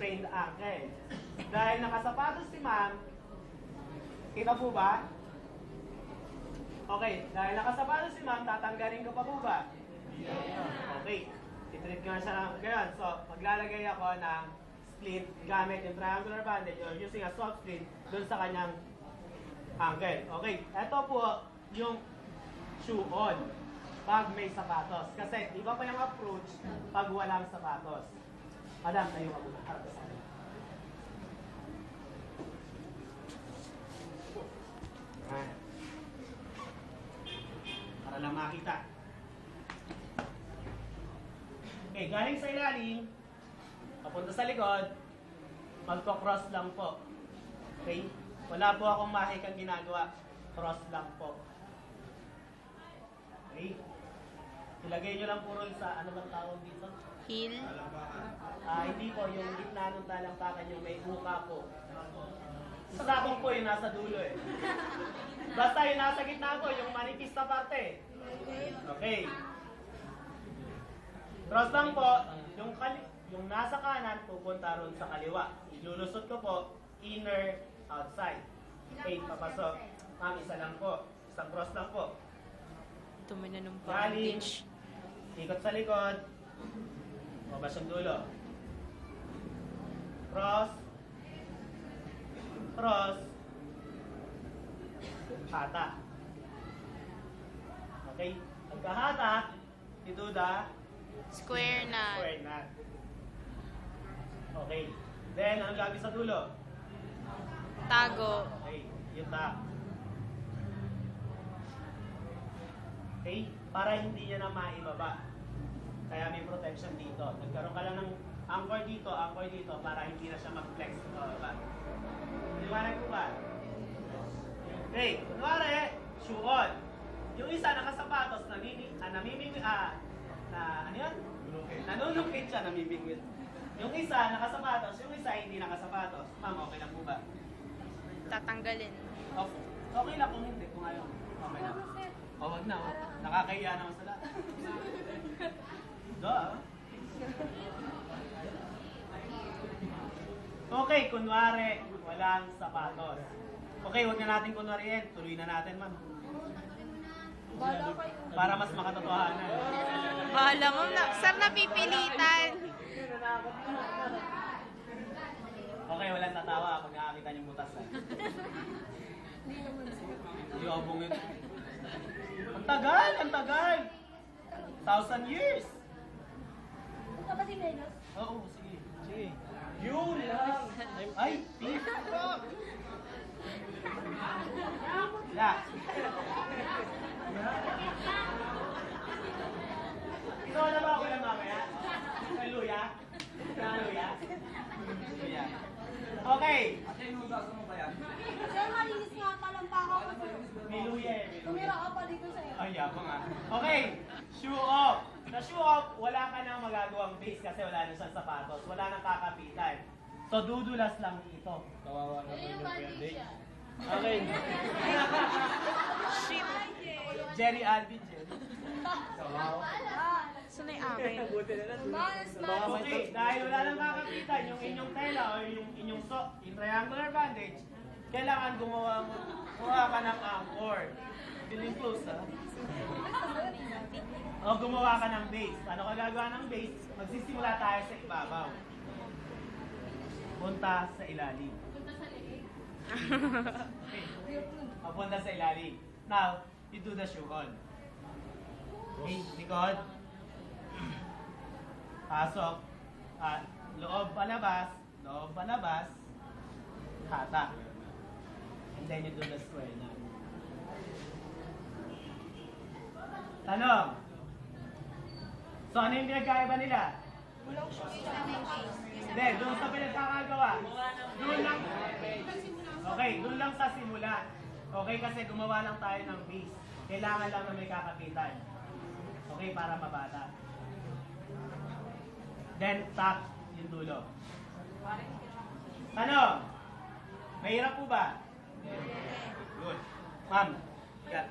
sprained ankle. Dahil nakasapatos si ma'am, kita po ba? Okay, dahil nakasapatos si ma'am, tatanggalin ko pa po ba? Okay, itreat ko na siya ng ganyan. So, maglalagay ako ng splint gamit yung triangular bandage or using a soft splint dun sa kanyang ankle. Okay, ito po yung shoe on pag may sapatos. Kasi iba pa yung approach pag walang sapatos. Madam, tayo ka muna. Para lang makita. Okay, galing sa ilalim, papunta sa likod, magko-cross lang po. Okay? Wala po akong mahikang ginagawa. Cross lang po. Okay? Ilagay nyo lang po ron sa, ano bang tawag dito? Heel. Hindi po, yung gitna ng talampakan yung may buka po. Sa sakong po yung nasa dulo eh. Basta yung nasa gitna po, yung manipis na parte. Okay. Cross lang po, yung nasa kanan pupunta ron sa kaliwa. Ilulusot ko po, inner, outside. Okay, papasok. Ma'am, isa lang po. Isang cross lang po. Tumi na ng Galing, bandage. ikot sa likod, mabas yung dulo. Cross, cross, hata. Okay? Pagkahata, ituda, Square na. square knot. Okay. Then, ang lagi sa dulo? Tago. Okay, yung tap. Okay? Para hindi niya na maibaba. Kaya may protection dito. Nagkaroon ka lang ng anchor dito, para hindi na siya mag-flex. Liwanag ko ba? Okay, kunwari, shoe on. Yung isa nakasapatos, ano yun? Nanunukit siya, namimingwit. Yung isa nakasapatos, yung isa hindi nakasapatos. Ma'am, okay lang po ba? Tatanggalin. Okay lang kung hindi, kung ayaw. Okay lang. Wag na. Nakakahiya naman sa lahat. Okay, kunwari, walang sapatos. Okay, wag na natin kunwari yan. Tuloy na natin, ma'am. Para mas makatotohanan. Bahala mo na. Sir, napipilitan. Okay, walang tatawa pag nakakita niyong butas. Hindi ako bungit. Ang tagal! Ang tagal! 1,000 years! Punta ba si Venus? Oo, sige. Sige. Yun lang! Ay, pick up! Yeah. Ikaw na ba ako lang mamaya? Kay Luya? Luya? Luya. Okay. Sir, malinis nga talampakan ko. May Luya eh. May Luya. Tumira ka pa dito sa iyo. Ay, yabang ah. Okay, shoe off. Sa shoe off, wala ka nang magagawang base kasi wala na siyang sapatos. Wala nang kakapitan. So, dudulas lang ito. Kawawa naman yung pending. Okay. Shit. Jerry Alvin, Jerry. Saan na yung akin? Okay, dahil wala nang kakapitan yung inyong tela o yung inyong yung triangular bandage, kailangan gumawa ka ng anchor. Feeling close, ha? O gumawa ka ng base. Ano ka gagawa ng base? Magsisimula tayo sa ibabaw. Punta sa ilalim. Okay. Papunta sa ilalim. Now, you do the shoe on. Okay, likod. Pasok. Loob palabas. Hata. And then you do the square knot. Tanong. So, ano yung pinagkaiba nila? Hindi, doon sa pinagkakagawa. Doon lang. Okay, doon lang sa simula. Okay, kasi gumawa lang tayo ng base. Kailangan lang na may kakapitan. Okay, para mabata. Then, tuck yung dulo. Tanong. Mahirap po ba? Good. Ma'am, got.